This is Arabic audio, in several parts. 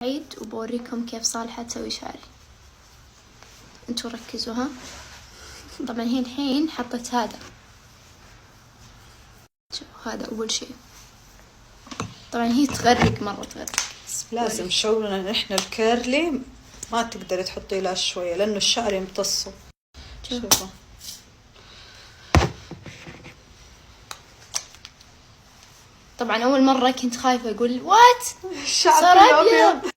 عيد وبوريكم كيف صالحة تسوي شعري. انتوا ركزوا ها. طبعا هي الحين حطت هذا، شوفوا هذا اول شيء. طبعا هي تغرق مرة تغرق. لازم شغلنا نحن الكيرلي ما تقدري تحطي له شوية لأنه الشعر يمتصه. شوفوا طبعا أول مرة كنت خايفة أقول وات الشعر صار كله أبيض.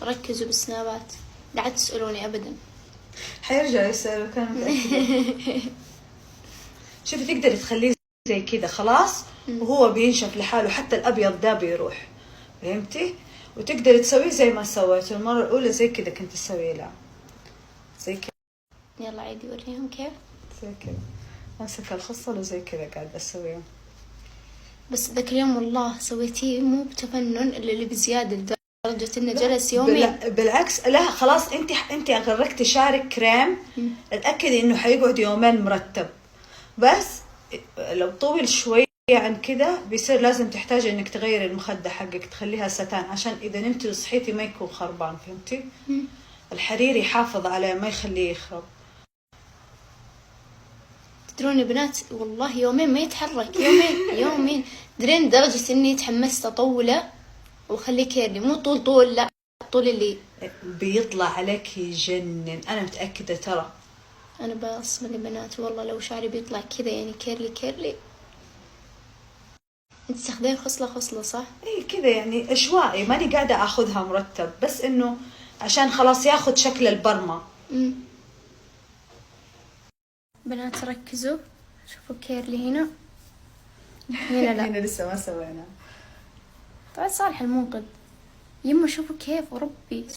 ركزوا بالسنابات، لا تسألوني أبدا. حيرجع يسألوا كان متأكدة. شوفي تقدري تخليه زي كذا خلاص وهو بينشف لحاله، حتى الأبيض ده بيروح، فهمتي؟ وتقدري تسويه زي ما سويته المرة الأولى، زي كذا كنت تسوي له زي كذا. يلا عيدي وريهم كيف. زي كذا أمسك الخصل وزي كذا قاعدة أسويه. بس ذاك اليوم والله سويتيه مو بتفنن اللي بزيادة لدرجة إنه جلس يومين. بالعكس لا خلاص انت غرقتي شعرك كريم. اتأكدي انه حيقعد يومين مرتب، بس لو طول شوية عن كده بيصير لازم تحتاجي انك تغيري المخدة حقك تخليها ستان، عشان اذا نمتي وصحيتي ما يكون خربان، فهمتي؟ الحرير يحافظ عليه ما يخليه يخرب. تدرون يا بنات والله يومين ما يتحرك، يومين درين لدرجة إني تحمست أطوله وخليه كيرلي، مو طول لا طول اللي بيطلع عليك يجنن، انا متأكدة ترى. أنا بصمل يا بنات والله لو شعري بيطلع كذا يعني كيرلي. انت تاخذين خصلة صح؟ اي كذا يعني عشوائي، ماني قاعدة اخذها مرتب، بس انه عشان خلاص ياخذ شكل البرمة. بنات ركزوا، شوفوا كيرلي هنا لا هنا لسه ما سوينا. طبعا صالح المنقذ. يما شوفوا كيف وربي